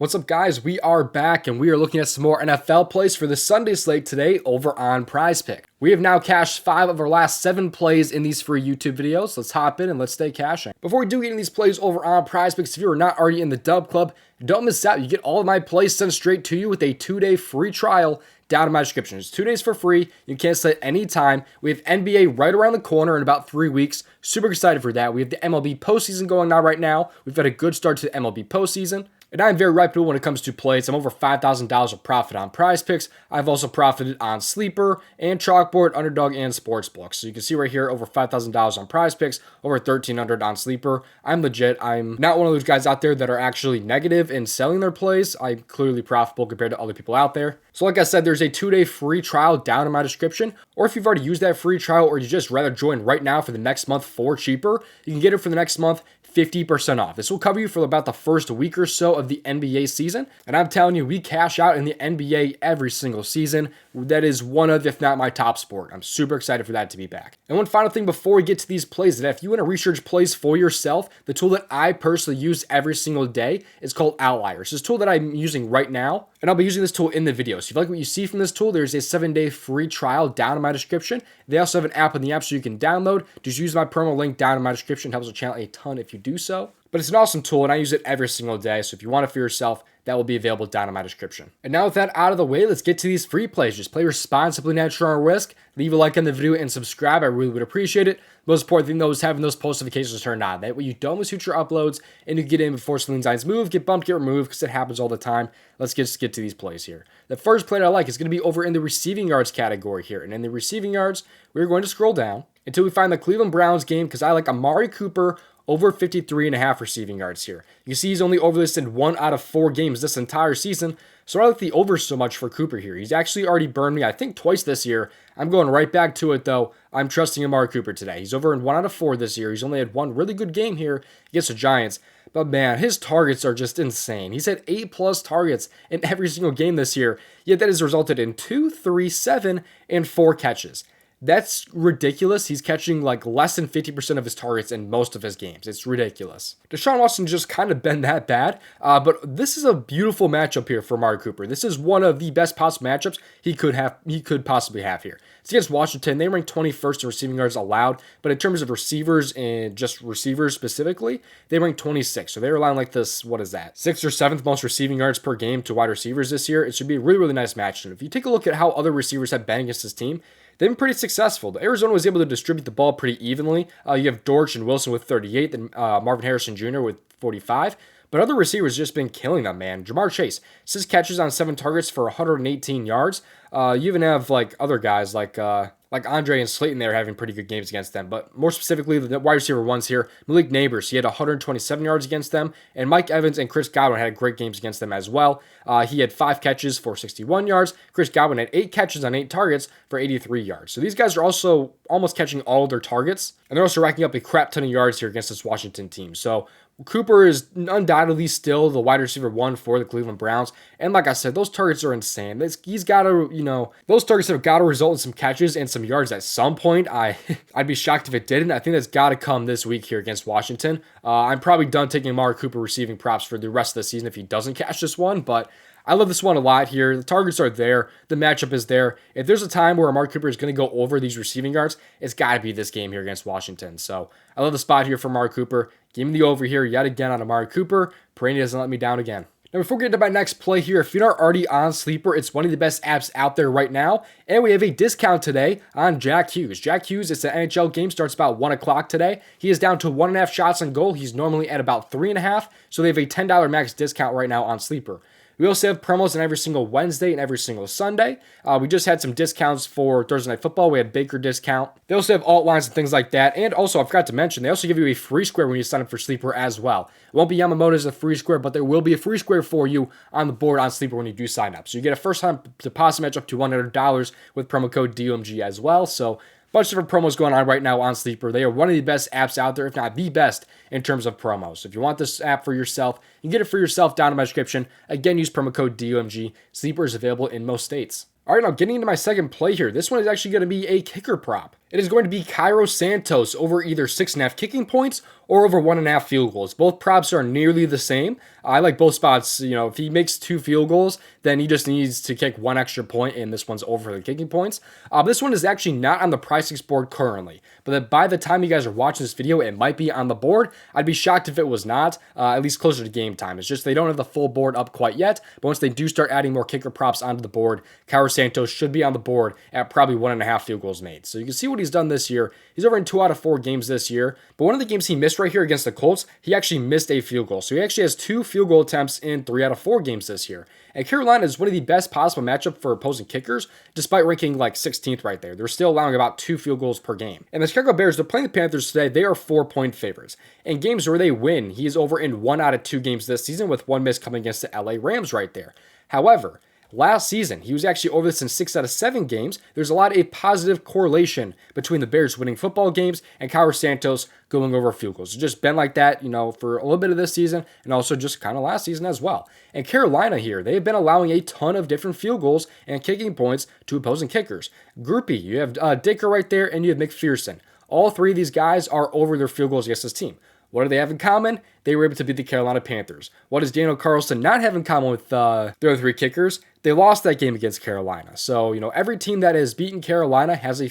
What's up, guys? We are back and we are looking at some more NFL plays for the Sunday slate today over on PrizePicks. We have now cashed 5 of our last 7 plays in these free YouTube videos. Let's hop in and let's stay cashing. Before we do get into these plays over on PrizePicks, if you are not already in the DubClub, don't miss out. You get all of my plays sent straight to you with a 2-day free trial down in my description. It's 2 days for free. You cancel at any time. We have NBA right around the corner in about 3 weeks. Super excited for that. We have the MLB postseason going on right now. We've had a good start to the MLB postseason. And I'm very reputable when it comes to plays. I'm over $5,000 of profit on PrizePicks. I've also profited on Sleeper and Chalkboard, Underdog, and Sportsbook. So you can see right here, over $5,000 on PrizePicks, over $1,300 on Sleeper. I'm legit. I'm not one of those guys out there that are actually negative in selling their plays. I'm clearly profitable compared to other people out there. So like I said, there's a 2-day free trial down in my description. Or if you've already used that free trial or you just rather join right now for the next month for cheaper, you can get it for the next month 50% off. This will cover you for about the first week or so of the NBA season. And I'm telling you, we cash out in the NBA every single season. That is one of, if not my top sport. I'm super excited for that to be back. And one final thing before we get to these plays, that if you want to research plays for yourself, the tool that I personally use every single day is called Outlier. It's this tool that I'm using right now, and I'll be using this tool in the video. So if you like what you see from this tool, there's a 7-day free trial down in my description. They also have an app in the app so you can download. Just use my promo link down in my description. It helps the channel a ton if you do so. But it's an awesome tool, and I use it every single day. So if you want it for yourself, that will be available down in my description. And now with that out of the way, let's get to these free plays. Just play responsibly, natural, and risk. Leave a like on the video and subscribe. I really would appreciate it. The most important thing, though, is having those post notifications turned on. That way you don't miss future uploads and you get in before Celine Zion's move, get bumped, get removed, because it happens all the time. Let's just get to these plays here. The first play that I like is going to be over in the receiving yards category here. And in the receiving yards, we're going to scroll down until we find the Cleveland Browns game, because I like Amari Cooper over 53.5 receiving yards here. You can see he's only overlisted 1 out of 4 games this entire season. So I like the over so much for Cooper here. He's actually already burned me, I think, twice this year. I'm going right back to it, though. I'm trusting Amari Cooper today. He's over in 1 out of 4 this year. He's only had 1 really good game here against the Giants. But man, his targets are just insane. He's had 8+ targets in every single game this year. Yet that has resulted in 2, 3, 7, and 4 catches. That's ridiculous. He's catching like less than 50% of his targets in most of his games. It's ridiculous. Deshaun Watson just kind of been that bad, but this is a beautiful matchup here for Amari Cooper. This is one of the best possible matchups he could possibly have here. It's against Washington. They rank 21st in receiving yards allowed, but in terms of receivers and just receivers specifically, they rank 26. So they're allowing like this, what is that, 6th or 7th most receiving yards per game to wide receivers this year. It should be a really, really nice matchup. If you take a look at how other receivers have been against this team, they've been pretty successful. Arizona was able to distribute the ball pretty evenly. You have Dortch and Wilson with 38, then Marvin Harrison Jr. with 45. But other receivers just been killing them, man. Jamar Chase, 6 catches on 7 targets for 118 yards. You even have like other guys like Andre and Slayton there having pretty good games against them. But more specifically, the wide receiver ones here, Malik Neighbors, he had 127 yards against them. And Mike Evans and Chris Godwin had great games against them as well. He had 5 catches for 61 yards. Chris Godwin had 8 catches on 8 targets for 83 yards. So these guys are also almost catching all of their targets. And they're also racking up a crap ton of yards here against this Washington team. So Cooper is undoubtedly still the wide receiver 1 for the Cleveland Browns. And like I said, those targets are insane. He's got to, those targets have got to result in some catches and some yards at some point. I'd be shocked if it didn't. I think that's got to come this week here against Washington. I'm probably done taking Amari Cooper receiving props for the rest of the season if he doesn't catch this one, but I love this one a lot here. The targets are there. The matchup is there. If there's a time where Amari Cooper is going to go over these receiving yards, it's got to be this game here against Washington. So I love the spot here for Amari Cooper. Give me the over here yet again on Amari Cooper. Praying he doesn't let me down again. Now, before we get to my next play here, if you're not already on Sleeper, it's one of the best apps out there right now. And we have a discount today on Jack Hughes. Jack Hughes, it's an NHL game, starts about 1 o'clock today. He is down to 1.5 shots on goal. He's normally at about 3.5. So they have a $10 max discount right now on Sleeper. We also have promos on every single Wednesday and every single Sunday. We just had some discounts for Thursday Night Football. We had Baker discount. They also have alt lines and things like that. And also, I forgot to mention, they also give you a free square when you sign up for Sleeper as well. It won't be Yamamoto as a free square, but there will be a free square for you on the board on Sleeper when you do sign up. So you get a first-time deposit match up to $100 with promo code DOMG as well. So bunch of different promos going on right now on Sleeper. They are one of the best apps out there, if not the best, in terms of promos. So if you want this app for yourself, you can get it for yourself down in my description. Again, use promo code DOMG. Sleeper is available in most states. All right, now getting into my second play here. This one is actually going to be a kicker prop. It is going to be Cairo Santos over either 6.5 kicking points or over 1.5 field goals. Both props are nearly the same. I like both spots. If he makes 2 field goals, then he just needs to kick 1 extra point, and this one's over the kicking points. This one is actually not on the PrizePicks board currently, but by the time you guys are watching this video, it might be on the board. I'd be shocked if it was not, at least closer to game time. It's just they don't have the full board up quite yet, but once they do start adding more kicker props onto the board, Cairo Santos should be on the board at probably 1.5 field goals made. So you can see what he's done this year. He's over in 2 out of 4 games this year, but one of the games he missed right here against the Colts, he actually missed a field goal. So he actually has 2 field goal attempts in 3 out of 4 games this year. And Carolina is one of the best possible matchup for opposing kickers, despite ranking like 16th right there. They're still allowing about 2 field goals per game. And the Chicago Bears, they're playing the Panthers today. They are 4-point favorites. In games where they win, he is over in 1 out of 2 games this season, with 1 miss coming against the LA Rams right there. However, last season, he was actually over this in 6 out of 7 games. There's a lot of a positive correlation between the Bears winning football games and Cairo Santos going over field goals. It's just been like that, for a little bit of this season and also just kind of last season as well. And Carolina here, they've been allowing a ton of different field goals and kicking points to opposing kickers. Groupie, you have Dicker right there, and you have McPherson. All 3 of these guys are over their field goals against this team. What do they have in common? They were able to beat the Carolina Panthers. What does Daniel Carlson not have in common with the other 3 kickers? They lost that game against Carolina. So, every team that has beaten Carolina has a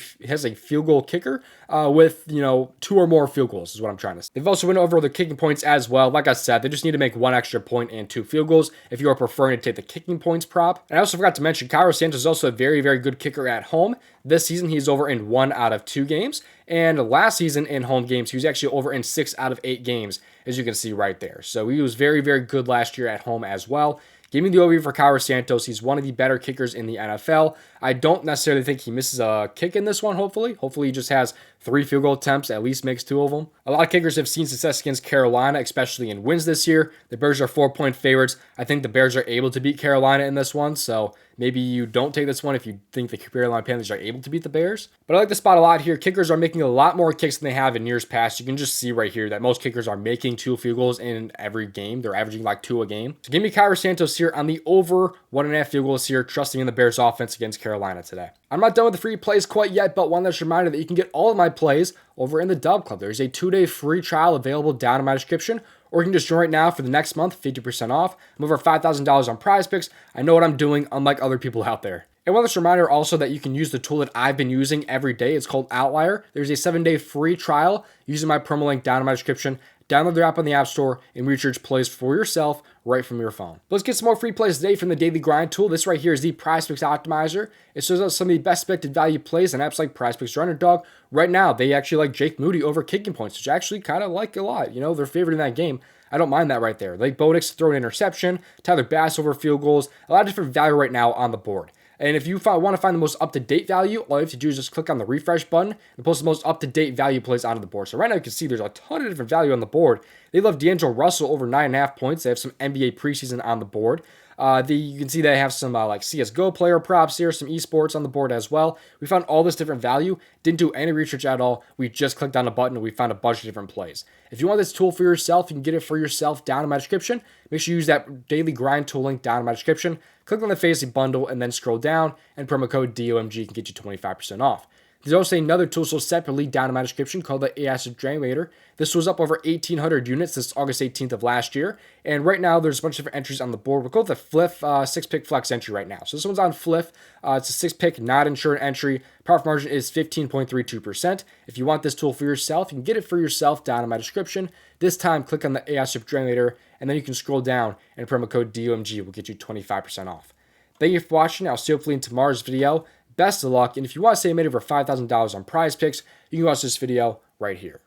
field goal kicker with, 2 or more field goals is what I'm trying to say. They've also went over the kicking points as well. Like I said, they just need to make 1 extra point and 2 field goals if you are preferring to take the kicking points prop. And I also forgot to mention, Cairo Santos is also a very, very good kicker at home. This season, he's over in 1 out of 2 games. And last season in home games, he was actually over in 6 out of 8 games, as you can see right there. So he was very, very good last year at home as well. Give me the over for Cairo Santos. He's one of the better kickers in the NFL. I don't necessarily think he misses a kick in this one, hopefully. Hopefully he just has 3 field goal attempts, at least makes 2 of them. A lot of kickers have seen success against Carolina, especially in wins this year. The Bears are 4-point favorites. I think the Bears are able to beat Carolina in this one, so maybe you don't take this one if you think the Carolina Panthers are able to beat the Bears. But I like the spot a lot here. Kickers are making a lot more kicks than they have in years past. You can just see right here that most kickers are making 2 field goals in every game. They're averaging like 2 a game. So give me Cairo Santos here on the over 1.5 field goals here, trusting in the Bears offense against Carolina today. I'm not done with the free plays quite yet, but one last reminder that you can get all of my plays over in the DubClub. There's a 2-day free trial available down in my description, or you can just join right now for the next month, 50% off. I'm over $5,000 on PrizePicks. I know what I'm doing, unlike other people out there. And one last reminder also that you can use the tool that I've been using every day. It's called Outlier. There's a 7-day free trial using my promo link down in my description. Download the app on the App Store and research plays for yourself right from your phone. Let's get some more free plays today from the Daily Grind tool. This right here is the PrizePicks Optimizer. It shows us some of the best expected value plays on apps like PrizePicks or Underdog. Right now, they actually like Jake Moody over kicking points, which I actually kind of like a lot. They're favored in that game. I don't mind that right there. Like Bo Nix to throw an interception, Tyler Bass over field goals, a lot of different value right now on the board. And if you want to find the most up-to-date value, all you have to do is just click on the refresh button and post the most up-to-date value plays onto the board. So right now you can see there's a ton of different value on the board. They love D'Angelo Russell over 9.5 points. They have some NBA preseason on the board. You can see they have some like CSGO player props here, some esports on the board as well. We found all this different value, didn't do any research at all. We just clicked on a button and we found a bunch of different plays. If you want this tool for yourself, you can get it for yourself down in my description. Make sure you use that Daily Grind tool link down in my description. Click on the Fantasy Bundle and then scroll down, and promo code DOMG can get you 25% off. There's also another tool sold separately down in my description called the AI Generator. This was up over 1,800 units since August 18th of last year. And right now, there's a bunch of different entries on the board. We'll go with the Fliff 6-pick flex entry right now. So this one's on Fliff. It's a 6-pick, not insured entry. Profit margin is 15.32%. If you want this tool for yourself, you can get it for yourself down in my description. This time, click on the AI Generator, and then you can scroll down, and promo code DOMG will get you 25% off. Thank you for watching. I'll see you hopefully in tomorrow's video. Best of luck, and if you want to say you made over $5,000 on PrizePicks, you can watch this video right here.